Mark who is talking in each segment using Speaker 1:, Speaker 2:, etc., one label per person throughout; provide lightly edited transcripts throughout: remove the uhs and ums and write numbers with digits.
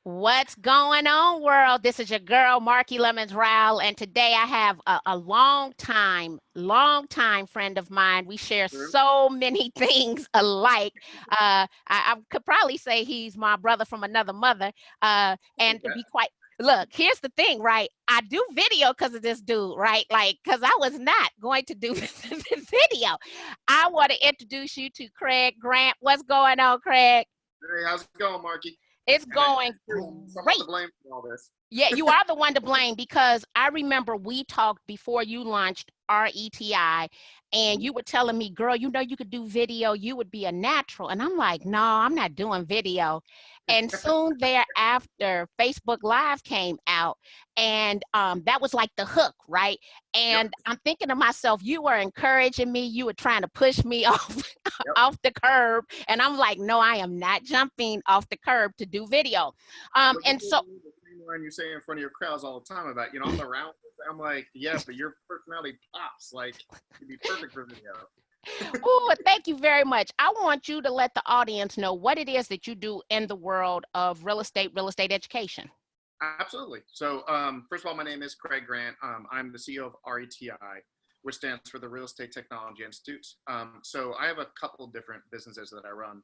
Speaker 1: What's going on, world? This is your girl, Marky Lemons-Ryhal, and today I have a long time friend of mine. We share
Speaker 2: True.
Speaker 1: so many things alike. I could probably say he's my brother from another mother. And to
Speaker 2: Okay.
Speaker 1: be quite, look, here's the thing, right? I do video because of this dude, right? Like, because I was not going to do video. I want to introduce you to Craig Grant. What's going on, Craig?
Speaker 2: Hey, how's it going, Marky?
Speaker 1: It's
Speaker 2: And I
Speaker 1: going
Speaker 2: am somewhat
Speaker 1: great.
Speaker 2: to blame for all this.
Speaker 1: Yeah, you are the one to blame because I remember we talked before you launched RETI and
Speaker 2: Mhm.
Speaker 1: you were telling me, girl, you know, you could do video, you would be a natural. And I'm like, no, I'm not doing video. And soon thereafter, Facebook Live came out and that was like the hook, right?
Speaker 2: Yep,
Speaker 1: And I'm thinking to myself, you were encouraging me, you were trying to push me off,
Speaker 2: yep.
Speaker 1: off the curb. And I'm like, no, I am not jumping off the curb to do video.
Speaker 2: But you
Speaker 1: And
Speaker 2: gave
Speaker 1: so
Speaker 2: me the same line you say in front of your crowds all the time about, I'm the round. I'm like, yeah, but your personality pops. Like, you'd be perfect for video.
Speaker 1: oh, thank you very much. I want you to let the audience know what it is that you do in the world of real estate education.
Speaker 2: Absolutely. So, first of all, my name is Craig Grant. I'm the CEO of RETI, which stands for the Real Estate Technology Institute. So, I have a couple different businesses that I run.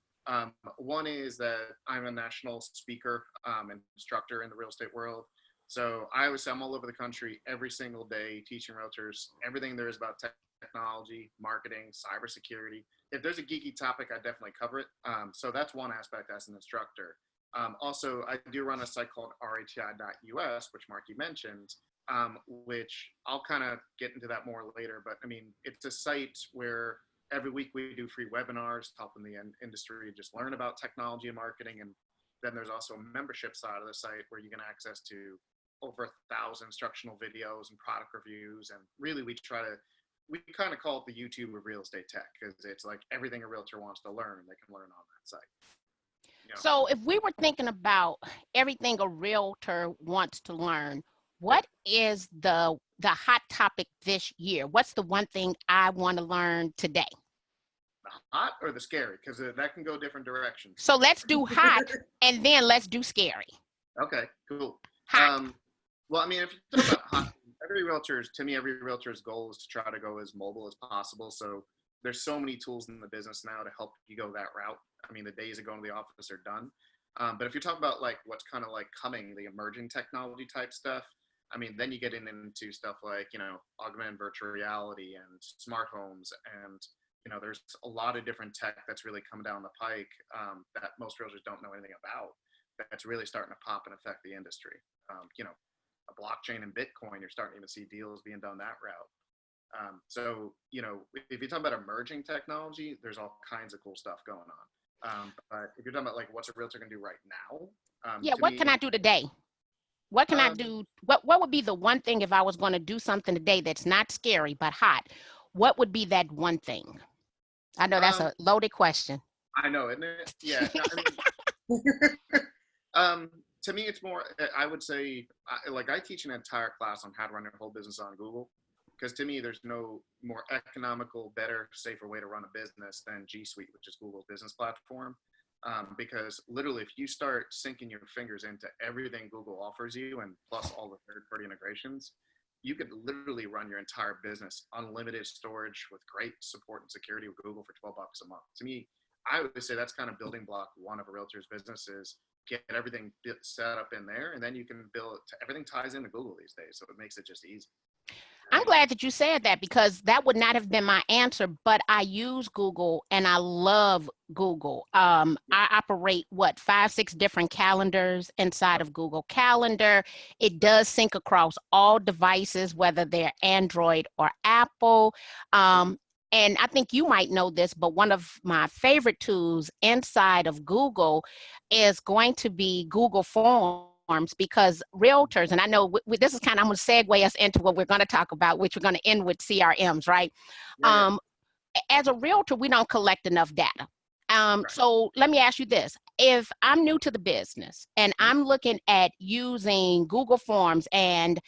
Speaker 2: One is that I'm a national speaker and instructor in the real estate world. So, I always say I'm all over the country every single day teaching realtors everything there is about technology, marketing, cybersecurity. If there's a geeky topic, I definitely cover it. So, that's one aspect as an instructor. Also, I do run a site called reti.us, which Mark you mentioned, which I'll kind of get into that more later. But I mean, it's a site where every week we do free webinars helping the industry just learn about technology and marketing. And then there's also a membership side of the site where you can access to over 1,000 instructional videos and product reviews. And really, we kind of call it the YouTube of real estate tech because it's like everything a realtor wants to learn, they can learn on that site. You know,
Speaker 1: So if we were thinking about everything a realtor wants to learn,
Speaker 2: yep.
Speaker 1: what is the hot topic this year? What's the one thing I want to learn today?
Speaker 2: The hot or the scary, because that can go different directions.
Speaker 1: So let's do hot and then let's do scary.
Speaker 2: Okay, cool.
Speaker 1: Hot.
Speaker 2: Well, I mean, if you talk about hot, every realtor's goal is to try to go as mobile as possible. So there's so many tools in the business now to help you go that route. I mean, the days of going to the office are done. But if you talk about like what's kind of like coming, the emerging technology type stuff, I mean, then you get into stuff like, augmented virtual reality and smart homes. And, there's a lot of different tech that's really coming down the pike that most realtors don't know anything about. That's really starting to pop and affect the industry. A blockchain and Bitcoin, you're starting to see deals being done that route. So, if you talk about emerging technology, there's all kinds of cool stuff going on. But if you're talking about like what's a realtor gonna do right now,
Speaker 1: Yeah,
Speaker 2: to
Speaker 1: what
Speaker 2: me,
Speaker 1: can I do today? What can I
Speaker 2: um,
Speaker 1: do? What would be the one thing if I was going to do something today that's not scary but hot? What would be that one thing? I know that's
Speaker 2: um,
Speaker 1: a loaded question.
Speaker 2: I know, isn't it? Yeah. No, I mean, to me, it's more. I would say, like, I teach an entire class on how to run your whole business on Google, because to me, there's no more economical, better, safer way to run a business than G Suite, which is Google's business platform. Because literally, if you start sinking your fingers into everything Google offers you, and plus all the third-party integrations, you could literally run your entire business unlimited storage with great support and security with Google for $12 a month. To me, I would say that's kind of building block one of a realtor's business is get everything set up in there, and then you can build it. Everything ties into Google these days, so it makes it just easy. I
Speaker 1: I'm
Speaker 2: mean,
Speaker 1: glad that you said that because that would not have been my answer, but I use Google and I love Google. I operate what, 5, 6 different calendars inside of Google Calendar. It does sync across all devices, whether they're Android or Apple. And I think you might know this, but one of my favorite tools inside of Google is going to be Google Forms because realtors, and I know this is kind of, I'm going to segue us into what we're going to talk about, which we're going to end with CRMs, right?
Speaker 2: yeah, yeah,
Speaker 1: As a realtor, we don't collect enough data.
Speaker 2: right.
Speaker 1: So let me ask you this. If I'm new to the business and
Speaker 2: Mhm.
Speaker 1: I'm looking at using Google Forms and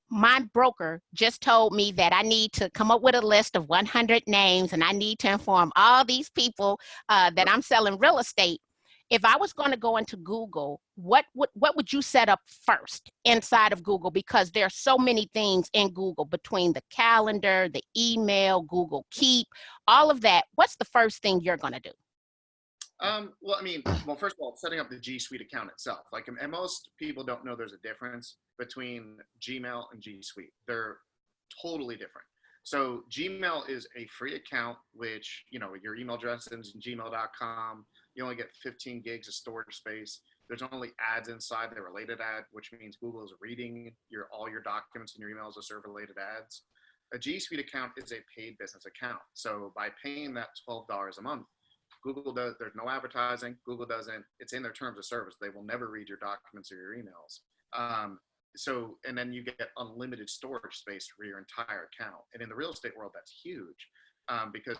Speaker 1: my broker just told me that I need to come up with a list of 100 names and I need to inform all these people that
Speaker 2: Yep.
Speaker 1: I'm selling real estate, if I was going to go into Google, what would you set up first inside of Google? Because there's so many things in Google between the calendar, the email, Google Keep, all of that. What's the first thing you're going to do?
Speaker 2: Well, I mean, well, first of all, setting up the G Suite account itself. Like, and most people don't know there's a difference between Gmail and G Suite. They're totally different. So Gmail is a free account, which, you know, your email address is gmail.com. You only get 15 gigs of storage space. There's only ads inside, the related ad, which means Google is reading all your documents and your emails as serve related ads. A G Suite account is a paid business account. So by paying that $12 a month, Google does, there's no advertising. Google doesn't, it's in their terms of service. They will never read your documents or your emails. And then you get unlimited storage space for your entire account. And in the real estate world, that's huge.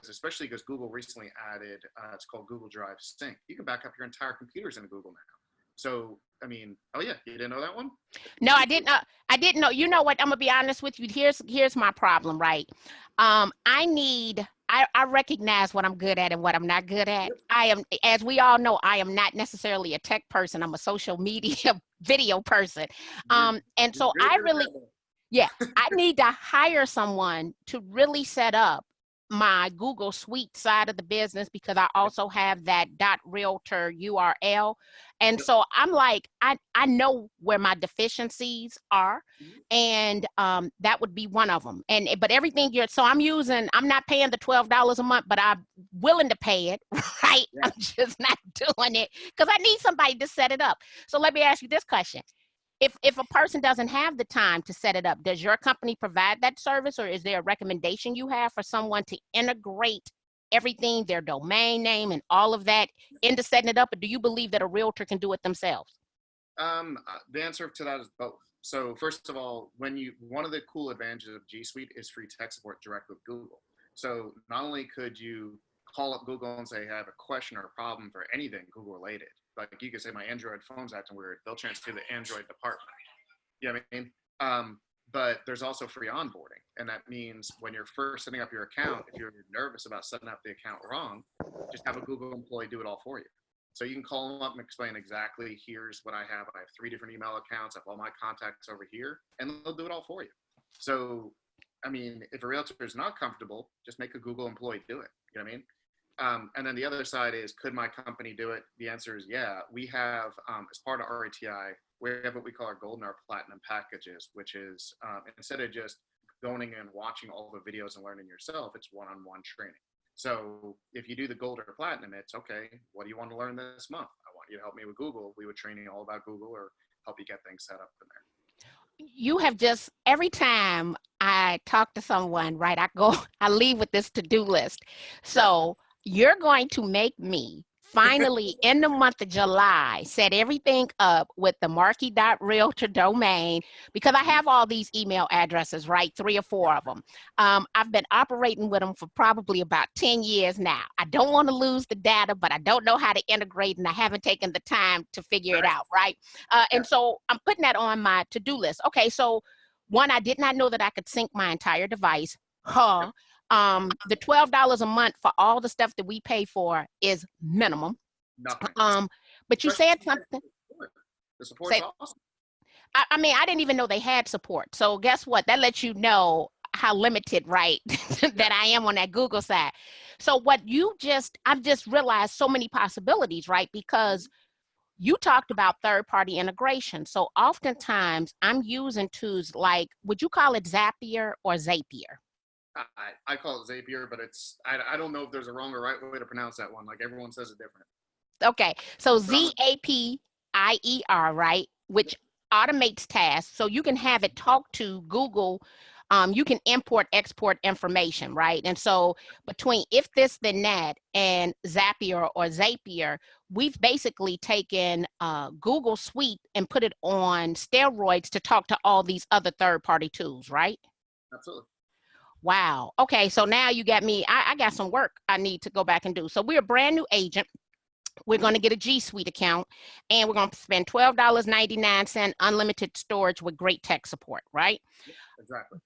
Speaker 2: Especially because Google recently added, it's called Google Drive Sync. You can back up your entire computers into Google now. So, I mean, oh yeah, you didn't know that one?
Speaker 1: No, I didn't know. I didn't know. You know what? I'm gonna be honest with you. Here's my problem, right? I recognize what I'm good at and what I'm not good at. I am, as we all know, I am not necessarily a tech person. I'm a social media video person. And so I need to hire someone to really set up my Google Suite side of the business, because I also have that .realtor URL. And so I'm like, I know where my deficiencies are, and that would be one of them. But everything I'm not paying the $12 a month, but I'm willing to pay it, right? Yeah. I'm just not doing it because I need somebody to set it up. So let me ask you this question. If a person doesn't have the time to set it up, does your company provide that service, or is there a recommendation you have for someone to integrate everything, their domain name and all of that, into setting it up? Or do you believe that a realtor can do it themselves?
Speaker 2: The answer to that is both. So first of all, one of the cool advantages of G Suite is free tech support direct with Google. So not only could you call up Google and say, I have a question or a problem for anything Google related. Like you could say my Android phone's acting weird. They'll transfer to the Android department. You know what I mean? But there's also free onboarding. And that means when you're first setting up your account, if you're nervous about setting up the account wrong, just have a Google employee do it all for you. So you can call them up and explain exactly, here's what I have. I have 3 different email accounts. I have all my contacts over here, and they'll do it all for you. So, I mean, if a realtor is not comfortable, just make a Google employee do it. You know what I mean? And then the other side is, could my company do it? The answer is yeah. We have, as part of RETI, we have what we call our gold and our platinum packages, which is instead of just going in and watching all the videos and learning yourself, it's one-on-one training. So if you do the gold or platinum, it's okay, what do you want to learn this month? I want you to help me with Google. We would train you all about Google or help you get things set up in there.
Speaker 1: You have just, every time I talk to someone, right, I leave with this to-do list. So you're going to make me finally in the month of July set everything up with the marquee.realtor domain, because I have all these email addresses, right? 3 or 4 of them. I've been operating with them for probably about 10 years now. I don't want to lose the data, but I don't know how to integrate, and I haven't taken the time to figure it out, right? And so I'm putting that on my to-do list. Okay, so one, I did not know that I could sync my entire device. The $12 a month for all the stuff that we pay for is minimum.
Speaker 2: Nothing.
Speaker 1: But you said something.
Speaker 2: The support's awesome.
Speaker 1: I mean, I didn't even know they had support. So guess what? That lets you know how limited, right, that I am on that Google side. So I've just realized so many possibilities, right? Because you talked about third-party integration. So oftentimes I'm using tools like, would you call it Zapier or Zapier?
Speaker 2: I call it Zapier, but I don't know if there's a wrong or right way to pronounce that one. Like everyone says it different.
Speaker 1: Okay, so Zapier, right, which automates tasks. So you can have it talk to Google. You can import, export information, right? And so between If This Then That and Zapier or Zapier, we've basically taken Google Suite and put it on steroids to talk to all these other third-party tools, right?
Speaker 2: Absolutely.
Speaker 1: Wow. Okay, so now you got me. I got some work I need to go back and do. So we're a brand new agent. We're going to get a G Suite account, and we're going to spend $12.99 unlimited storage with great tech support, right?
Speaker 2: Exactly.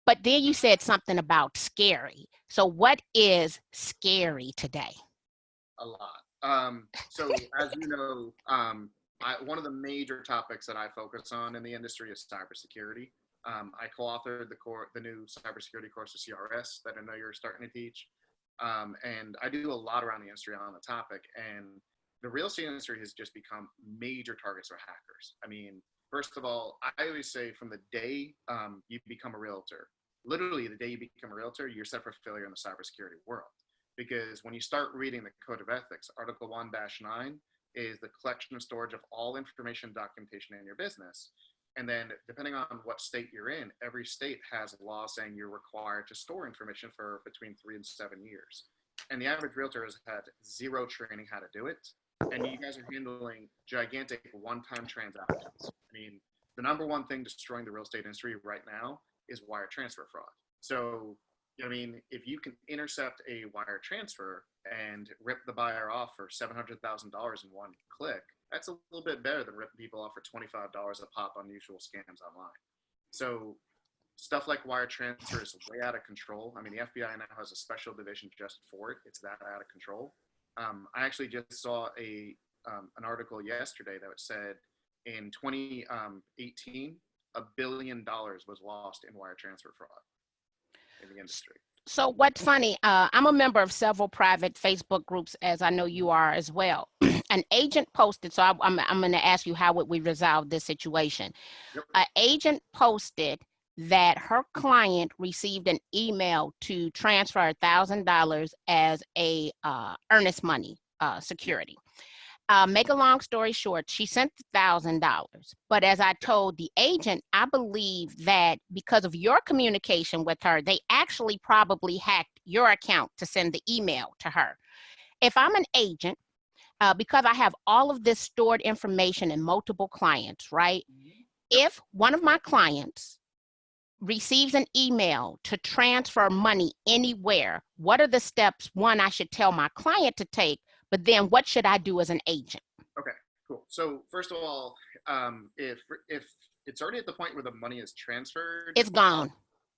Speaker 1: But then you said something about scary. So what is scary today?
Speaker 2: A lot. So as you know, one of the major topics that I focus on in the industry is cybersecurity. I co-authored the new cybersecurity course of CRS that I know you're starting to teach. And I do a lot around the industry on the topic. And the real estate industry has just become major targets for hackers. I mean, first of all, I always say from the day you become a realtor, literally the day you become a realtor, you're set for failure in the cybersecurity world. Because when you start reading the Code of Ethics, Article 1-9 is the collection and storage of all information and documentation in your business. And then depending on what state you're in, every state has a law saying you're required to store information for between 3 and 7 years. And the average realtor has had zero training how to do it. And you guys are handling gigantic one-time transactions. I mean, the number one thing destroying the real estate industry right now is wire transfer fraud. So, I mean, if you can intercept a wire transfer and rip the buyer off for $700,000 in one click, that's a little bit better than ripping people off for $25 a pop on usual scams online. So stuff like wire transfer is way out of control. I mean, the FBI now has a special division just for it. It's that out of control. I actually just saw an article yesterday that said in 2018, $1 billion was lost in wire transfer fraud in the industry.
Speaker 1: So what's funny, I'm a member of several private Facebook groups, as I know you are as well. An agent posted, so I'm going to ask you, how would we resolve this situation?
Speaker 2: Yep.
Speaker 1: An agent posted that her client received an email to transfer $1,000 as a earnest money security. Make a long story short, she sent $1,000. But as I told the agent, I believe that because of your communication with her, they actually probably hacked your account to send the email to her. If I'm an agent, because I have all of this stored information in multiple clients, right? If one of my clients receives an email to transfer money anywhere, what are the steps, one, I should tell my client to take, but then what should I do as an agent?
Speaker 2: Okay, cool. So first of all, if it's already at the point where the money is transferred,
Speaker 1: It's gone.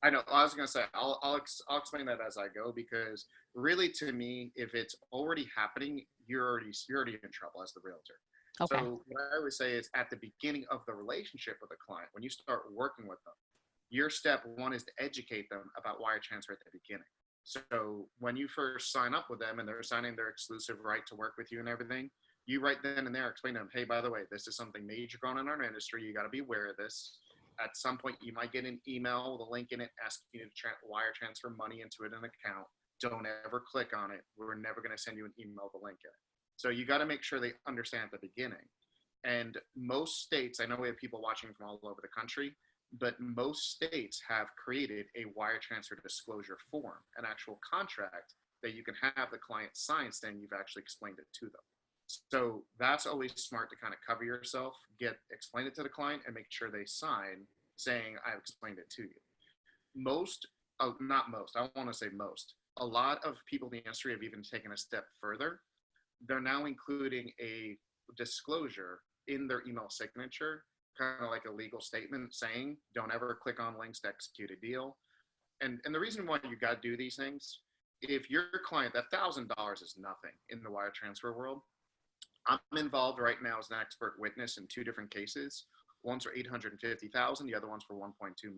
Speaker 2: I know. I was gonna say I'll explain that as I go, because really, to me, if it's already happening, you're already in trouble as the realtor.
Speaker 1: Okay.
Speaker 2: So what I always say is at the beginning of the relationship with a client, when you start working with them, your step one is to educate them about wire transfer at the beginning. So when you first sign up with them and they're signing their exclusive right to work with you and everything, you right then and there explain to them, hey, by the way, this is something major going on in our industry. You got to be aware of this. At some point, you might get an email with a link in it asking you to wire transfer money into an account. Don't ever click on it. We're never going to send you an email with a link in it. So you got to make sure they understand at the beginning. And most states, I know we have people watching from all over the country, but most states have created a wire transfer disclosure form, an actual contract that you can have the client sign saying you've actually explained it to them. So that's always smart to kind of cover yourself, explain it to the client and make sure they sign saying I've explained it to you. Not most, I want to say most, a lot of people in the industry have even taken a step further. They're now including a disclosure in their email signature, kind of like a legal statement saying, don't ever click on links to execute a deal. And the reason why you got to do these things, if your client, that $1,000 is nothing in the wire transfer world. I'm involved right now as an expert witness in 2 different cases. One's for $850,000, the other one's for $1.2 million.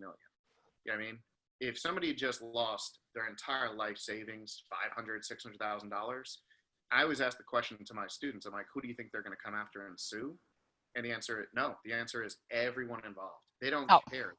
Speaker 2: You know what I mean? If somebody just lost their entire life savings, $500,000, $600,000, I always ask the question to my students, I'm like, who do you think they're going to come after and sue? And the answer is no. The answer is everyone involved. They don't care.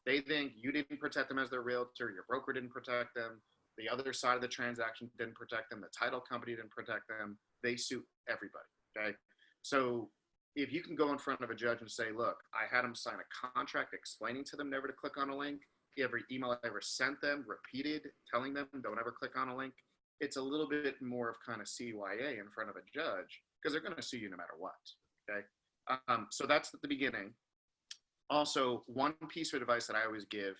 Speaker 2: They think you didn't protect them as their realtor, your broker didn't protect them, the other side of the transaction didn't protect them, the title company didn't protect them. They sue everybody. Okay. So if you can go in front of a judge and say, look, I had them sign a contract explaining to them never to click on a link. Every email I ever sent them repeated, telling them don't ever click on a link. It's a little bit more of kind of CYA in front of a judge because they're going to sue you no matter what. Okay. So that's at the beginning. Also, one piece of advice that I always give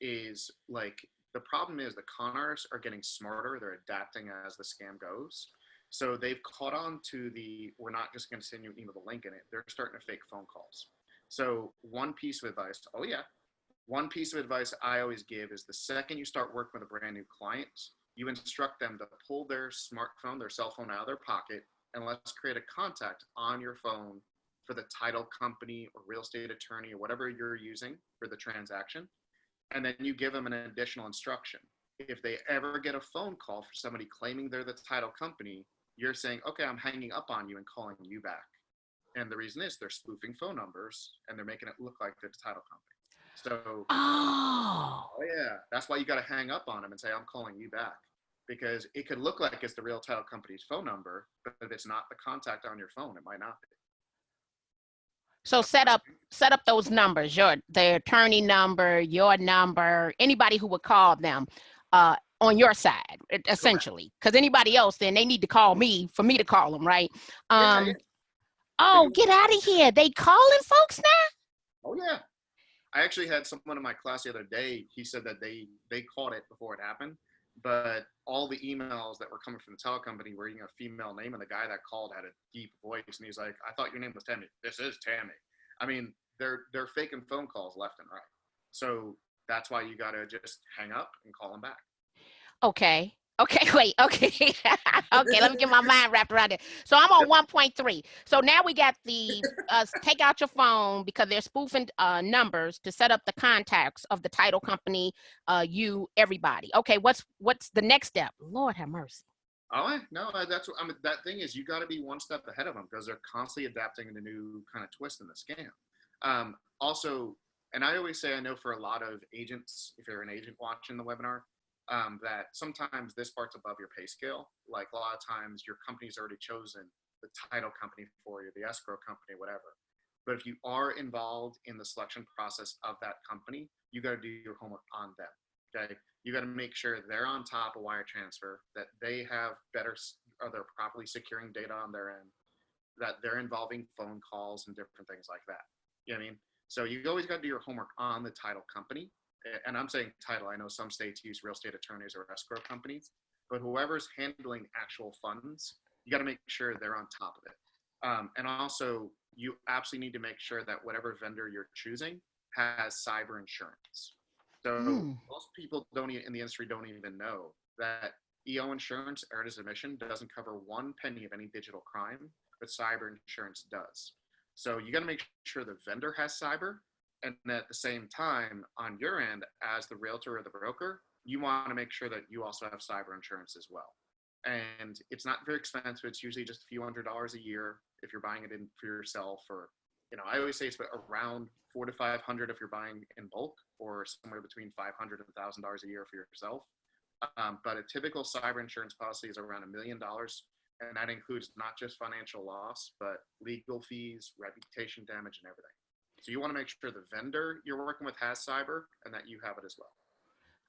Speaker 2: is like, the problem is the con artists are getting smarter. They're adapting as the scam goes. So they've caught on to we're not just going to send you an email with a link in it. They're starting to fake phone calls. So one piece of advice I always give is the second you start working with a brand new client, you instruct them to pull their smartphone, their cell phone out of their pocket, and let's create a contact on your phone for the title company or real estate attorney or whatever you're using for the transaction. And then you give them an additional instruction. If they ever get a phone call for somebody claiming they're the title company, you're saying, okay, I'm hanging up on you and calling you back. And the reason is they're spoofing phone numbers and they're making it look like they're the title company. So,
Speaker 1: Oh.
Speaker 2: oh yeah, that's why you got to hang up on them and say, I'm calling you back. Because it could look like it's the real title company's phone number, but if it's not the contact on your phone, it might not be.
Speaker 1: So set up those numbers, the attorney number, your number, anybody who would call them on your side, essentially. Because anybody else, then they need to call me for me to call them, right?
Speaker 2: Yeah.
Speaker 1: Oh, get out of here. They calling folks now?
Speaker 2: Oh yeah. I actually had someone in my class the other day. He said that they caught it before it happened, but all the emails that were coming from the tele company were using a female name, and the guy that called had a deep voice, and he's like, "I thought your name was Tammy." This is Tammy. I mean, they're faking phone calls left and right. So that's why you got to just hang up and call them back.
Speaker 1: Okay. Okay, wait, okay. Okay, let me get my mind wrapped around it. So I'm on 1.3. So now we got the take out your phone because they're spoofing numbers to set up the contacts of the title company, you, everybody. Okay, what's the next step? Lord have mercy.
Speaker 2: Oh, no, that's what I mean. That thing is, you got to be one step ahead of them because they're constantly adapting to new kind of twist in the scam. Also, and I always say, I know for a lot of agents, if you're an agent watching the webinar, that sometimes this part's above your pay scale. Like a lot of times your company's already chosen the title company for you, the escrow company, whatever. But if you are involved in the selection process of that company, you got to do your homework on them. Okay. You got to make sure they're on top of wire transfer, that they have better, or they're properly securing data on their end, that they're involving phone calls and different things like that. You know what I mean? So you always got to do your homework on the title company. And I'm saying title, I know some states use real estate attorneys or escrow companies, but whoever's handling actual funds, you got to make sure they're on top of it. And also, you absolutely need to make sure that whatever vendor you're choosing has cyber insurance. So most people don't in the industry don't even know that EO insurance, errors admission, doesn't cover one penny of any digital crime, but cyber insurance does. So you got to make sure the vendor has cyber. And at the same time, on your end, as the realtor or the broker, you want to make sure that you also have cyber insurance as well. And it's not very expensive. It's usually just a few $100s a year if you're buying it in for yourself. Or, I always say it's around $400 to $500 if you're buying in bulk, or somewhere between $500 and $1,000 a year for yourself. But a typical cyber insurance policy is around $1 million. And that includes not just financial loss, but legal fees, reputation damage, and everything. So you want to make sure the vendor you're working with has cyber and that you have it as well.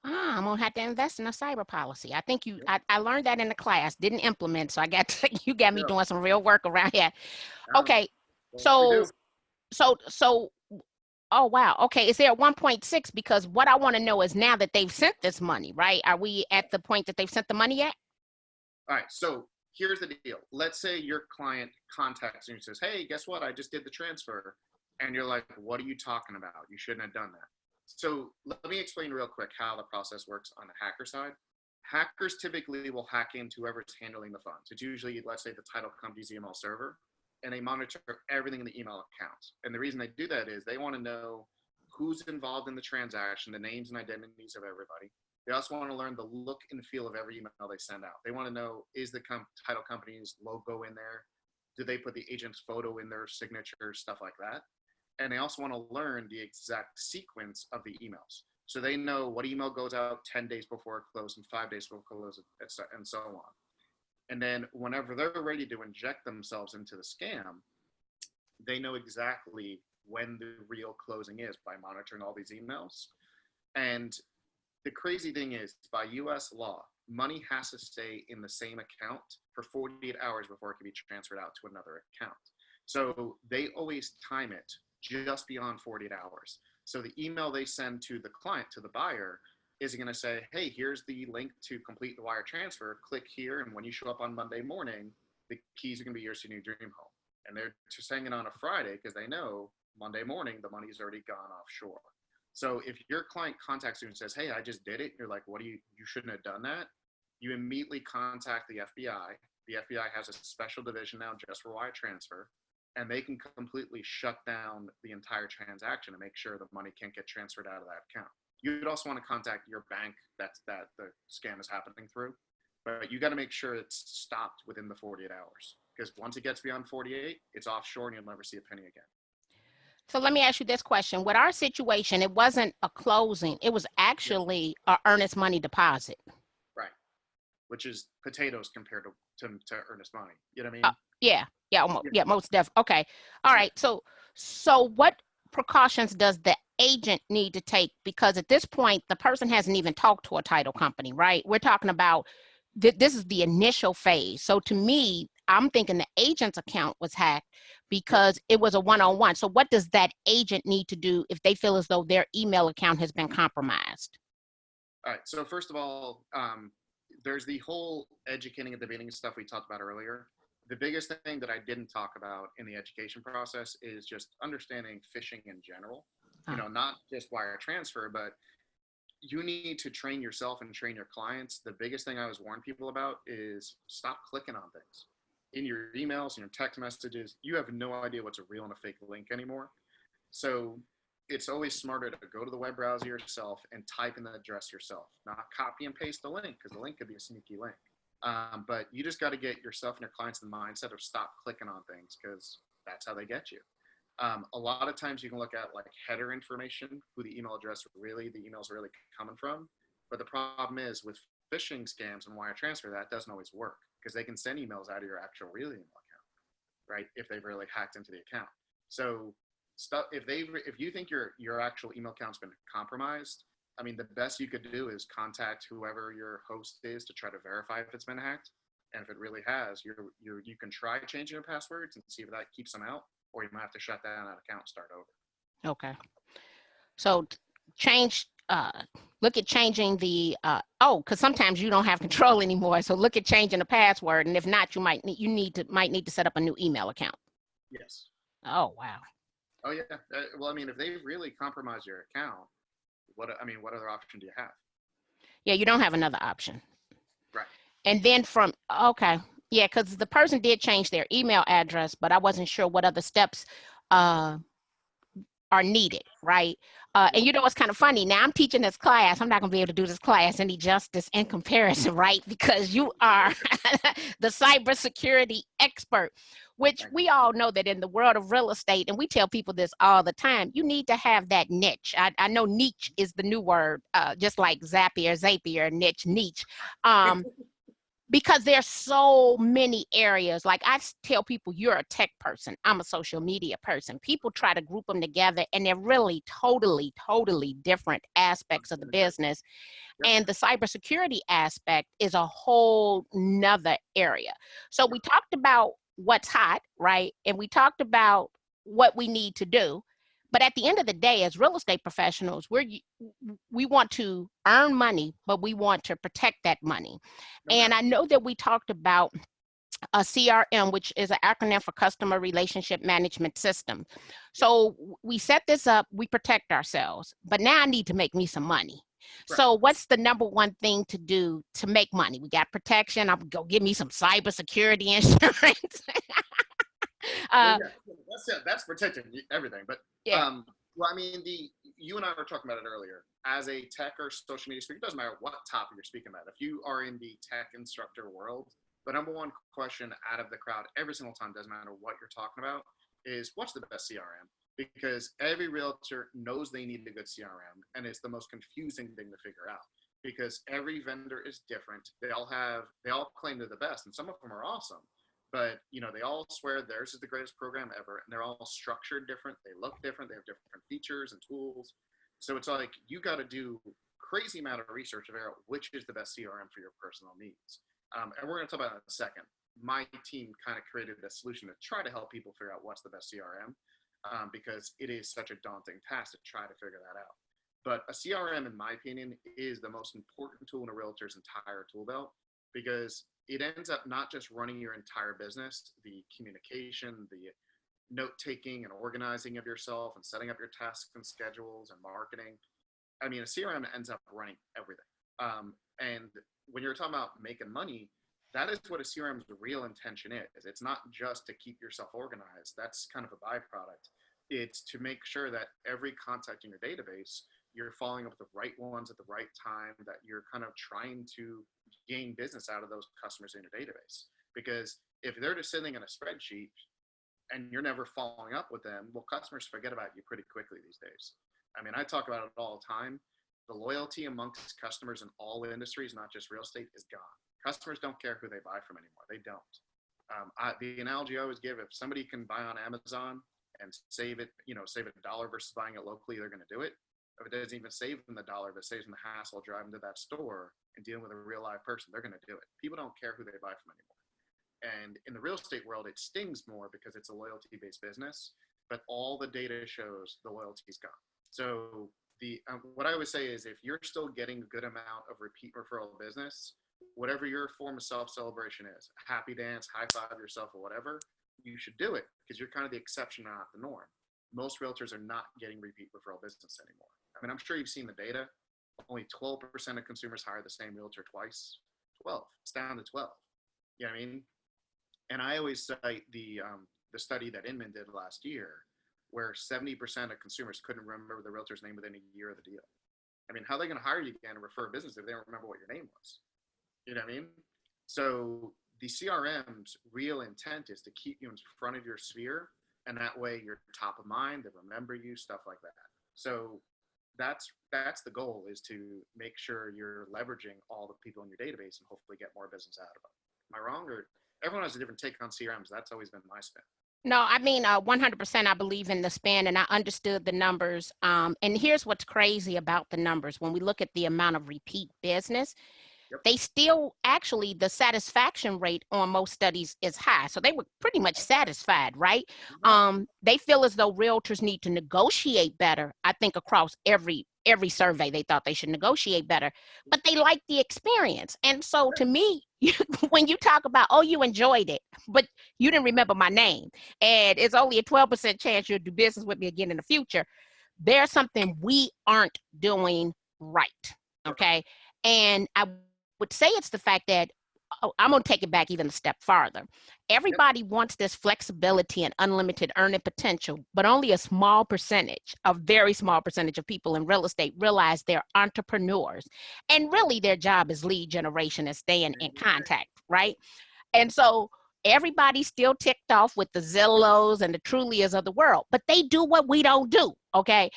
Speaker 1: I'm gonna have to invest in a cyber policy. I think I learned that in the class, didn't implement. So you got me doing some real work around here. Okay, so, oh wow. Okay, is there a 1.6? Because what I want to know is now that they've sent this money, right? Are we at the point that they've sent the money yet?
Speaker 2: All right, so here's the deal. Let's say your client contacts you and says, hey, guess what? I just did the transfer. And you're like, what are you talking about? You shouldn't have done that. So let me explain real quick how the process works on the hacker side. Hackers typically will hack into whoever's handling the funds. It's usually, let's say, the title company's email server, and they monitor everything in the email accounts. And the reason they do that is they want to know who's involved in the transaction, the names and identities of everybody. They also want to learn the look and feel of every email they send out. They want to know, is the title company's logo in there? Do they put the agent's photo in their signature, stuff like that? And they also want to learn the exact sequence of the emails. So they know what email goes out 10 days before close and 5 days before close, and so on. And then whenever they're ready to inject themselves into the scam, they know exactly when the real closing is by monitoring all these emails. And the crazy thing is, by US law, money has to stay in the same account for 48 hours before it can be transferred out to another account. So they always time it just beyond 48 hours. So the email they send to the client, to the buyer, is going to say, hey, here's the link to complete the wire transfer. Click here. And when you show up on Monday morning, the keys are going to be yours to your new dream home. And they're just saying it on a Friday because they know Monday morning, the money's already gone offshore. So if your client contacts you and says, hey, I just did it, you're like, you shouldn't have done that. you immediately contact the FBI. The FBI has a special division now just for wire transfer, and they can completely shut down the entire transaction and make sure the money can't get transferred out of that account. You'd also want to contact your bank that the scam is happening through, but you got to make sure it's stopped within the 48 hours, because once it gets beyond 48, it's offshore and you'll never see a penny again.
Speaker 1: So let me ask you this question. With our situation, it wasn't a closing. It was actually a earnest money deposit.
Speaker 2: Right. Which is potatoes compared to earnest money. You know what I mean?
Speaker 1: Yeah, most definitely. Okay. All right. So what precautions does the agent need to take? Because at this point, the person hasn't even talked to a title company, right? We're talking about this is the initial phase. So to me, I'm thinking the agent's account was hacked because it was a one-on-one. So what does that agent need to do if they feel as though their email account has been compromised?
Speaker 2: All right. So first of all, there's the whole educating at the beginning stuff we talked about earlier. The biggest thing that I didn't talk about in the education process is just understanding phishing in general. You know, not just wire transfer, but you need to train yourself and train your clients. The biggest thing I always warn people about is stop clicking on things. In your emails and your text messages, you have no idea what's a real and a fake link anymore. So it's always smarter to go to the web browser yourself and type in the address yourself, not copy and paste the link, because the link could be a sneaky link. But you just got to get yourself and your clients in the mindset of stop clicking on things, because that's how they get you. A lot of times you can look at like header information, who the email address really, the email's really coming from. But the problem is with phishing scams and wire transfer, that doesn't always work, because they can send emails out of your actual real email account, right? If they've really hacked into the account. So stuff, if you think your actual email account's been compromised, I mean, the best you could do is contact whoever your host is to try to verify if it's been hacked. And if it really has, you can try changing your passwords and see if that keeps them out, or you might have to shut down that account and start over.
Speaker 1: Okay. So look at changing the, because sometimes you don't have control anymore. So look at changing the password. And if not, you might need to set up a new email account.
Speaker 2: Yes.
Speaker 1: Oh, wow.
Speaker 2: Oh yeah. Well, I mean, if they really compromise your account, what other option do you have?
Speaker 1: Yeah, you don't have another option.
Speaker 2: Right.
Speaker 1: And then okay. Yeah, because the person did change their email address, but I wasn't sure what other steps are needed, right? And you know what's kind of funny? Now I'm teaching this class. I'm not going to be able to do this class any justice in comparison, right? Because you are the cybersecurity expert, which we all know that in the world of real estate, and we tell people this all the time, you need to have that niche. I know niche is the new word, just like Zapier, niche. Because there's so many areas. Like I tell people, you're a tech person, I'm a social media person. People try to group them together and they're really totally different aspects of the business. And the cybersecurity aspect is a whole nother area. So we talked about what's hot, right? And we talked about what we need to do. But at the end of the day, as real estate professionals, we want to earn money, but we want to protect that money. And I know that we talked about a CRM, which is an acronym for Customer Relationship Management System. So we set this up, we protect ourselves, but now I need to make me some money. Right. So what's the number one thing to do to make money? We got protection. I'm gonna go get me some cybersecurity insurance.
Speaker 2: That's protecting everything. But well, I mean, you and I were talking about it earlier. As a tech or social media speaker, it doesn't matter what topic you're speaking about. If you are in the tech instructor world, the number one question out of the crowd every single time, doesn't matter what you're talking about, is what's the best CRM? Because every realtor knows they need a good CRM, and it's the most confusing thing to figure out, because every vendor is different. They all claim they're the best, and some of them are awesome. But, you know, they all swear theirs is the greatest program ever, and they're all structured different. They look different. They have different features and tools. So it's like you got to do crazy amount of research to figure out which is the best CRM for your personal needs. And we're going to talk about it in a second. My team kind of created a solution to try to help people figure out what's the best CRM, because it is such a daunting task to try to figure that out. But a CRM, in my opinion, is the most important tool in a realtor's entire tool belt, because it ends up not just running your entire business, the communication, the note-taking and organizing of yourself and setting up your tasks and schedules and marketing. I mean, a CRM ends up running everything. And when you're talking about making money, that is what a CRM's real intention is. It's not just to keep yourself organized. That's kind of a byproduct. It's to make sure that every contact in your database, you're following up with the right ones at the right time, that you're kind of trying to gain business out of those customers in your database. Because if they're just sitting in a spreadsheet and you're never following up with them, well, customers forget about you pretty quickly these days. I mean, I talk about it all the time. The loyalty amongst customers in all industries, not just real estate, is gone. Customers don't care who they buy from anymore. They don't. The analogy I always give, if somebody can buy on Amazon and save it, save $1 versus buying it locally, they're going to do it. If it doesn't even save them the dollar, but saves them the hassle of driving to that store and dealing with a real live person, they're going to do it. People don't care who they buy from anymore. And in the real estate world, it stings more because it's a loyalty-based business, but all the data shows the loyalty's gone. So what I would say is, if you're still getting a good amount of repeat referral business, whatever your form of self-celebration is, happy dance, high five yourself or whatever, you should do it, because you're kind of the exception, not the norm. Most realtors are not getting repeat referral business anymore. I mean, I'm sure you've seen the data. Only 12% of consumers hire the same realtor twice. 12. It's down to 12. You know what I mean? And I always cite the study that Inman did last year, where 70% of consumers couldn't remember the realtor's name within a year of the deal. I mean, how are they going to hire you again and refer a business if they don't remember what your name was? You know what I mean? So the CRM's real intent is to keep you in front of your sphere, and that way you're top of mind, they remember you, stuff like that. So that's the goal, is to make sure you're leveraging all the people in your database and hopefully get more business out of them. Am I wrong? Or everyone has a different take on CRMs. That's always been my spin.
Speaker 1: No, I mean, 100% I believe in the spin, and I understood the numbers. And here's what's crazy about the numbers. When we look at the amount of repeat business, they still, actually, the satisfaction rate on most studies is high. So they were pretty much satisfied, right? They feel as though realtors need to negotiate better. I think across every survey, they thought they should negotiate better, but they like the experience. And so to me, when you talk about, oh, you enjoyed it, but you didn't remember my name, and it's only a 12% chance you'll do business with me again in the future, there's something we aren't doing right, okay? And I would say it's the fact that, I'm going to take it back even a step farther. Everybody wants this flexibility and unlimited earning potential, but only a very small percentage of people in real estate realize they're entrepreneurs. And really their job is lead generation and staying in contact, right? And so everybody's still ticked off with the Zillows and the Trulias of the world, but they do what we don't do, okay?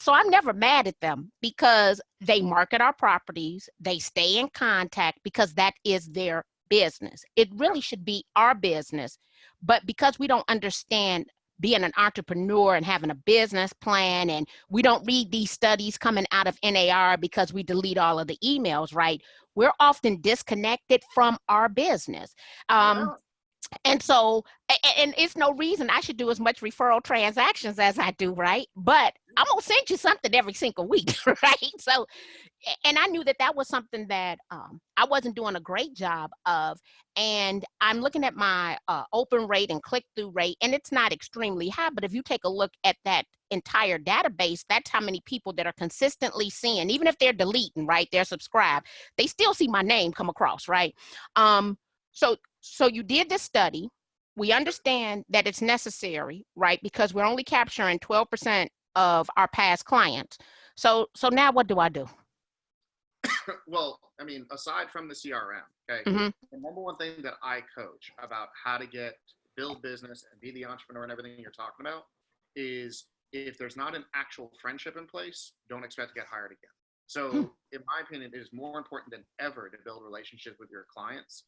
Speaker 1: So I'm never mad at them, because they market our properties, they stay in contact, because that is their business. It really should be our business, but because we don't understand being an entrepreneur and having a business plan, and we don't read these studies coming out of NAR because we delete all of the emails, right? We're often disconnected from our business. And so, and it's no reason I should do as much referral transactions as I do, right? But I'm going to send you something every single week, right? So, and I knew that that was something that I wasn't doing a great job of. And I'm looking at my open rate and click-through rate, and it's not extremely high, but if you take a look at that entire database, that's how many people that are consistently seeing, even if they're deleting, right, they're subscribed, they still see my name come across, right? So you did this study. We understand that it's necessary, right? Because we're only capturing 12% of our past clients. So now what do I do?
Speaker 2: Well, I mean, aside from the CRM, okay, the number one thing that I coach about how to build business and be the entrepreneur and everything you're talking about is, if there's not an actual friendship in place, don't expect to get hired again. So in my opinion, it is more important than ever to build relationships with your clients.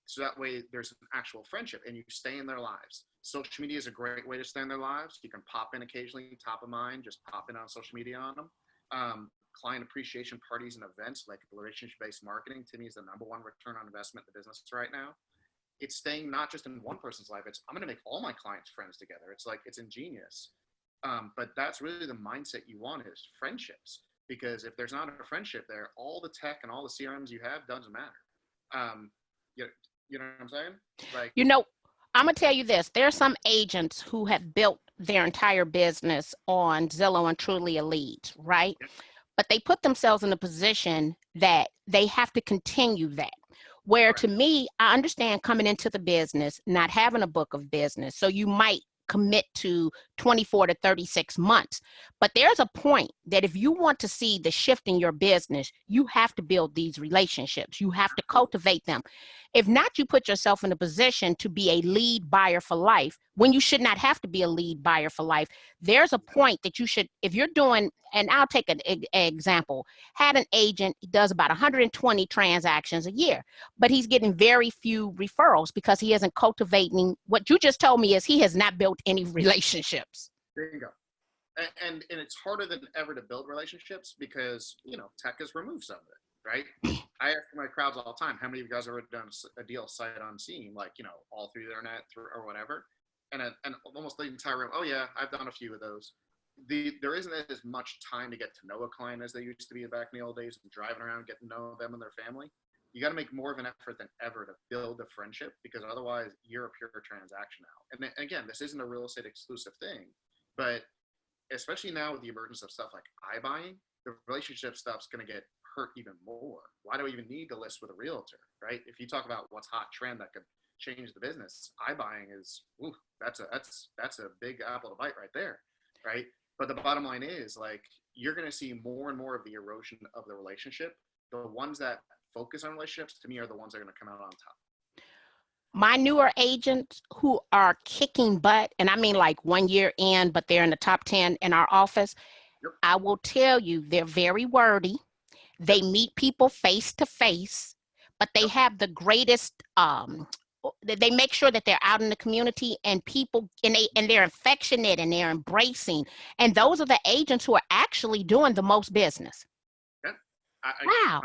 Speaker 2: So that way there's an actual friendship and you stay in their lives. Social media is a great way to stay in their lives. You can pop in occasionally, top of mind, just pop in on social media on them. Client appreciation parties and events, like relationship-based marketing, to me, is the number one return on investment in the business right now. It's staying not just in one person's life. It's, I'm going to make all my clients friends together. It's like, it's ingenious. But that's really the mindset you want, is friendships. Because if there's not a friendship there, all the tech and all the CRMs you have doesn't matter. You know what I'm saying? Like,
Speaker 1: I'm going to tell you this. There are some agents who have built their entire business on Zillow and Trulia leads, right? but they put themselves in a position that they have to continue that. Where
Speaker 2: Correct.
Speaker 1: to me, I understand coming into the business, not having a book of business. So you might commit to 24 to 36 months. But there's a point that if you want to see the shift in your business, you have to build these relationships. You have to cultivate them. If not, you put yourself in a position to be a lead buyer for life when you should not have to be a lead buyer for life. There's a point that you should, if you're doing, and I'll take an example, had an agent, he does about 120 transactions a year, but he's getting very few referrals because he isn't cultivating. What you just told me is he has not built any relationships.
Speaker 2: There you go. And it's harder than ever to build relationships because, you know, tech has removed some of it, right? I ask my crowds all the time, how many of you guys have ever done a deal sight unseen, like, you know, all through the internet or whatever? And almost the entire room, oh yeah, I've done a few of those. There isn't as much time to get to know a client as there used to be back in the old days, and driving around, getting to know them and their family. You got to make more of an effort than ever to build a friendship, because otherwise you're a pure transaction now. And again, this isn't a real estate exclusive thing, but especially now with the emergence of stuff like iBuying, the relationship stuff's going to get hurt even more. Why do we even need to list with a realtor, right? If you talk about what's hot trend that could change the business, iBuying is, that's a big apple to bite right there, right? But the bottom line is, like, you're going to see more and more of the erosion of the relationship. The ones that focus on relationships, to me, are the ones that are going to come out on top.
Speaker 1: My newer agents who are kicking butt, and I mean like 1 year in, but they're in the top 10 in our office,
Speaker 2: Yep.
Speaker 1: I will tell you, they're very wordy. They meet people face to face, but they have the greatest, they make sure that they're out in the community and people, and they're affectionate and they're embracing. And those are the agents who are actually doing the most business.
Speaker 2: Yeah.
Speaker 1: Wow.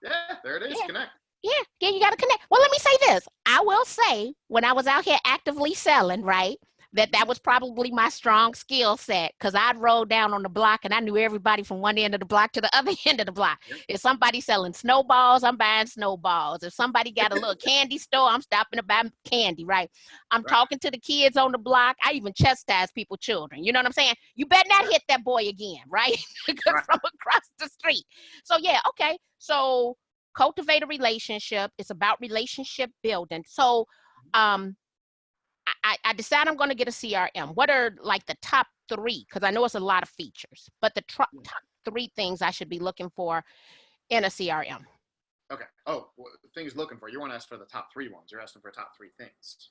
Speaker 2: Yeah, there it is.
Speaker 1: Yeah.
Speaker 2: Connect.
Speaker 1: Yeah, you got to connect. Well, let me say this. I will say, when I was out here actively selling, right, that was probably my strong skill set, because I'd roll down on the block and I knew everybody from one end of the block to the other end of the block.
Speaker 2: Yep.
Speaker 1: If somebody selling snowballs, I'm buying snowballs. If somebody got a little candy store, I'm stopping to buy candy, right? I'm talking to the kids on the block. I even chastise people, children. You know what I'm saying? You better not hit that boy again, right? From across the street. So yeah, okay. So cultivate a relationship. It's about relationship building. So I decide I'm going to get a CRM. What are like the top 3? Because I know it's a lot of features, but the top 3 things I should be looking for in a CRM.
Speaker 2: Okay. Oh, things looking for. You want to ask for the top 3 ones. You're asking for top 3 things.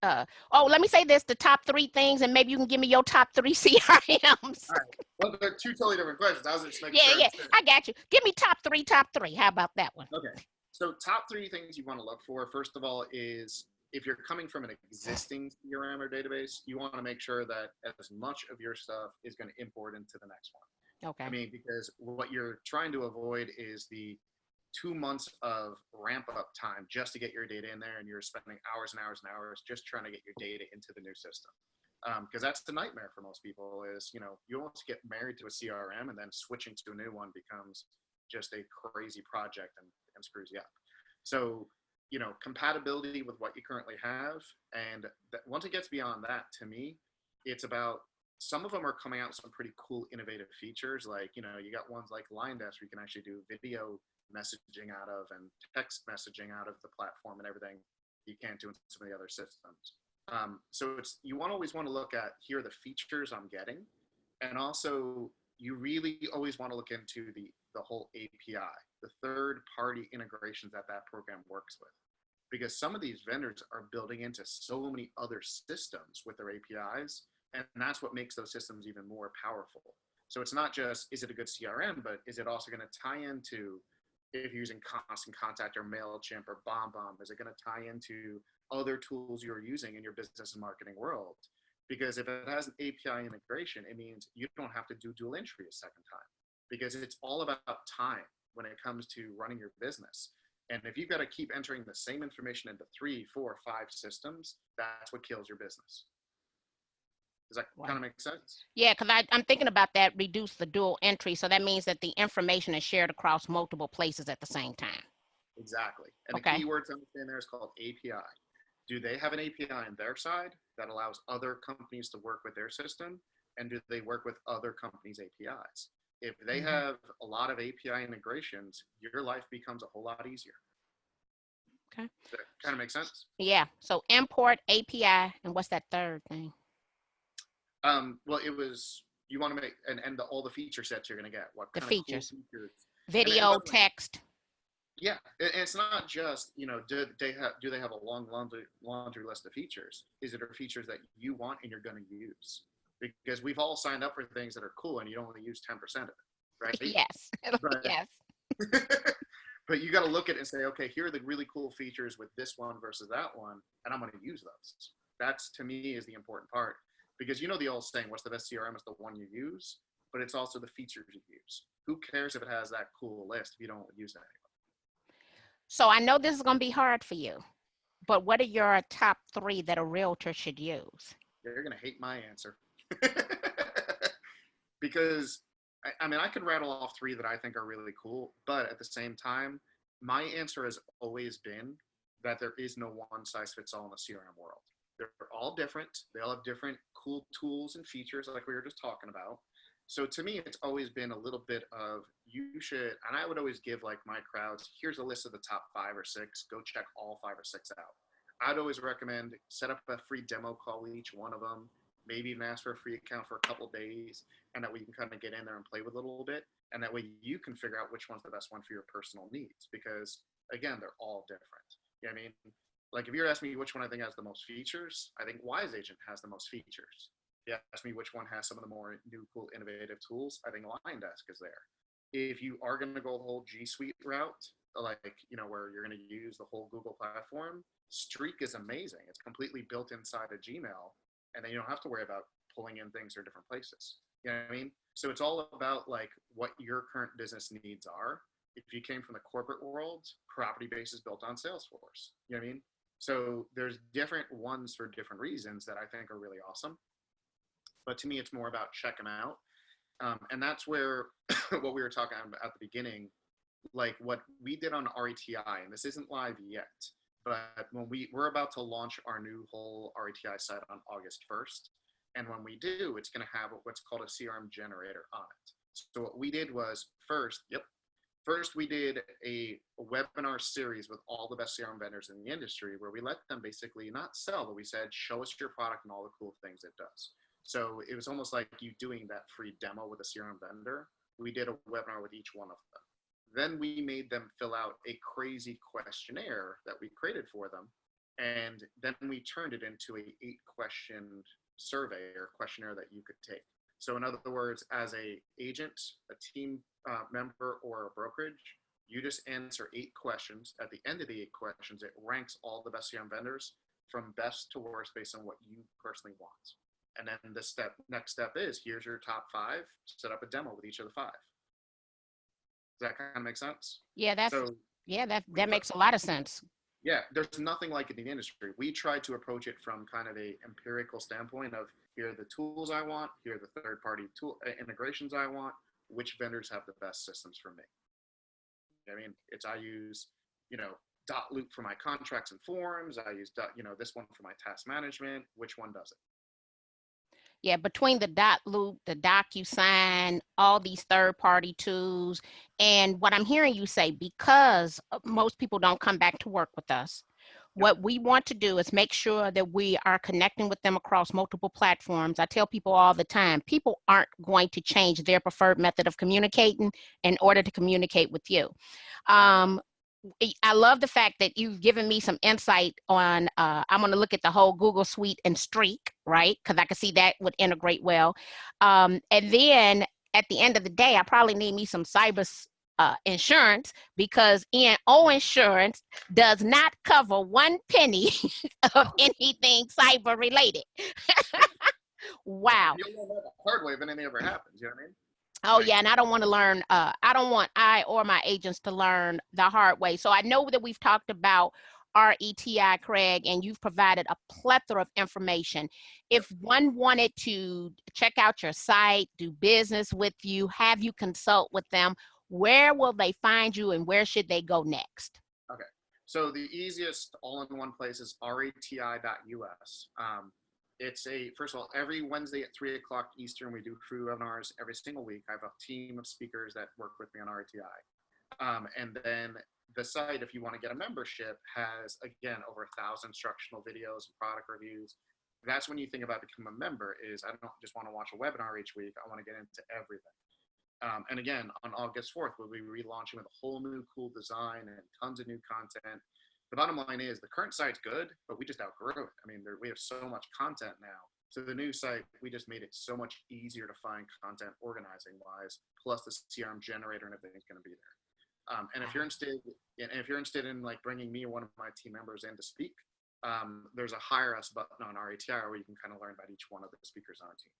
Speaker 1: Let me say this, the top 3 things, and maybe you can give me your top 3 CRMs.
Speaker 2: All right. Well, they're 2 totally different questions. I was just making
Speaker 1: sure. Yeah, I got you. Give me top 3. How about that one?
Speaker 2: Okay. So top 3 things you want to look for, first of all, is if you're coming from an existing CRM or database, you want to make sure that as much of your stuff is going to import into the next one.
Speaker 1: Okay.
Speaker 2: I mean, because what you're trying to avoid is the 2 months of ramp up time just to get your data in there, and you're spending hours and hours and hours just trying to get your data into the new system. Because that's the nightmare for most people is, you know, you almost get married to a CRM and then switching to a new one becomes just a crazy project and screws you up. So, you know, compatibility with what you currently have. And once it gets beyond that, to me, it's about, some of them are coming out with some pretty cool, innovative features. Like, you know, you got ones like Line Desk where you can actually do video messaging out of and text messaging out of the platform and everything you can't do in some of the other systems. So you always want to look at, here are the features I'm getting. And also, you really always want to look into the whole API, the third-party integrations that program works with. Because some of these vendors are building into so many other systems with their APIs, and that's what makes those systems even more powerful. So it's not just, is it a good CRM, but is it also going to tie into, if you're using Constant Contact or MailChimp or BombBomb, is it going to tie into other tools you're using in your business and marketing world? Because if it has an API integration, it means you don't have to do dual entry a second time, because it's all about time when it comes to running your business. And if you've got to keep entering the same information into 3, 4, 5 systems, that's what kills your business. Does that kind of make sense?
Speaker 1: Yeah, because I'm thinking about that, reduce the dual entry. So that means that the information is shared across multiple places at the same time.
Speaker 2: Exactly. And the key word to understand there is called API. Do they have an API on their side that allows other companies to work with their system? And do they work with other companies' APIs? If they have a lot of API integrations, your life becomes a whole lot easier.
Speaker 1: Okay.
Speaker 2: Does that kind of make sense?
Speaker 1: Yeah. So import API, and what's that third thing?
Speaker 2: Well, it was, you want to make, and all the feature sets you're going to get. What
Speaker 1: The
Speaker 2: kind of cool
Speaker 1: features,
Speaker 2: features? And by
Speaker 1: video,
Speaker 2: the way,
Speaker 1: text.
Speaker 2: yeah, and it's not just, do they have a long laundry list of features? Is it features that you want and you're going to use? Because we've all signed up for things that are cool and you only use 10% of it, right?
Speaker 1: Yes.
Speaker 2: But,
Speaker 1: Yes.
Speaker 2: but you got to look at it and say, okay, here are the really cool features with this one versus that one, and I'm going to use those. That's, to me, is the important part. Because the old saying, what's the best CRM is the one you use, but it's also the features you use. Who cares if it has that cool list if you don't use it anymore?
Speaker 1: So I know this is going to be hard for you, but what are your top 3 that a realtor should use?
Speaker 2: You're going to hate my answer. Because, I mean, I could rattle off 3 that I think are really cool, but at the same time, my answer has always been that there is no one size fits all in the CRM world. They're all different. They all have different cool tools and features like we were just talking about. So to me, it's always been a little bit of, you should, and I would always give like my crowds, here's a list of the top 5 or 6, go check all 5 or 6 out. I'd always recommend set up a free demo call with each one of them, maybe even ask for a free account for a couple days, and that way you can kind of get in there and play with it a little bit. And that way you can figure out which one's the best one for your personal needs, because again, they're all different. You know what I mean? Like if you're asking me which one I think has the most features, I think Wise Agent has the most features. If you ask me which one has some of the more new, cool, innovative tools, I think LionDesk is there. If you are going to go the whole G Suite route, like, where you're going to use the whole Google platform, Streak is amazing. It's completely built inside of Gmail, and then you don't have to worry about pulling in things from different places. You know what I mean? So it's all about like what your current business needs are. If you came from the corporate world, Property Base is built on Salesforce. You know what I mean? So there's different ones for different reasons that I think are really awesome. But to me, it's more about check them out. And that's where what we were talking about at the beginning, like what we did on RETI, and this isn't live yet, but when we're about to launch our new whole RETI site on August 1st. And when we do, it's going to have what's called a CRM generator on it. So what we did was first we did a webinar series with all the best CRM vendors in the industry, where we let them basically not sell, but we said, show us your product and all the cool things it does. So it was almost like you doing that free demo with a CRM vendor. We did a webinar with each one of them. Then we made them fill out a crazy questionnaire that we created for them. And then we turned it into a 8-question survey or questionnaire that you could take. So in other words, as a agent, a team member, or a brokerage, you just answer 8 questions. At the end of the 8 questions, it ranks all the best CRM vendors from best to worst based on what you personally want. And then the next step is, here's your top 5, set up a demo with each of the 5. Does that kind of make sense?
Speaker 1: Yeah, that makes a lot of sense.
Speaker 2: Yeah, there's nothing like it in the industry. We try to approach it from kind of a empirical standpoint of, here are the tools I want, here are the third-party tool integrations I want, which vendors have the best systems for me. I mean, I use, Dotloop for my contracts and forms. I use, this one for my task management. Which one does it?
Speaker 1: Yeah, between the Dotloop, the DocuSign, all these third-party tools, and what I'm hearing you say, because most people don't come back to work with us, what we want to do is make sure that we are connecting with them across multiple platforms. I tell people all the time, people aren't going to change their preferred method of communicating in order to communicate with you. I love the fact that you've given me some insight on, I'm going to look at the whole Google Suite and Streak, right? Because I can see that would integrate well. And then at the end of the day, I probably need me some cyber insurance, because E&O insurance does not cover 1 penny of anything cyber related. Wow.
Speaker 2: You'll know that the hard way if anything ever happens, you know what I mean?
Speaker 1: Oh yeah, and I don't want to learn, I don't want I or my agents to learn the hard way. So I know that we've talked about RETI, Craig, and you've provided a plethora of information. If one wanted to check out your site, do business with you, have you consult with them, where will they find you and where should they go next?
Speaker 2: Okay, so the easiest all-in-one place is reti.us. First of all, every Wednesday at 3 o'clock Eastern, we do free webinars every single week. I have a team of speakers that work with me on RETI. And then the site, if you want to get a membership, has, again, over 1,000 instructional videos and product reviews. That's when you think about becoming a member, is I don't just want to watch a webinar each week. I want to get into everything. And again, on August 4th, we'll be relaunching with a whole new cool design and tons of new content. The bottom line is the current site's good, but we just outgrew it. I mean, we have so much content now. So the new site, we just made it so much easier to find content organizing wise, plus the CRM generator and everything's going to be there. And if you're interested in like bringing me or one of my team members in to speak, there's a hire us button on RETI where you can kind of learn about each one of the speakers on our team.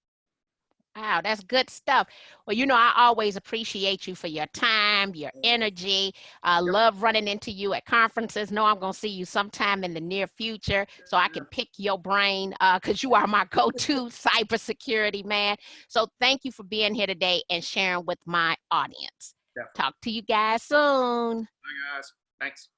Speaker 1: Wow, that's good stuff. Well, you know, I always appreciate you for your time, your energy. I love running into you at conferences. Know I'm going to see you sometime in the near future so I can pick your brain because you are my go-to cybersecurity man. So thank you for being here today and sharing with my audience. Talk to you guys soon.
Speaker 2: Bye, guys. Thanks.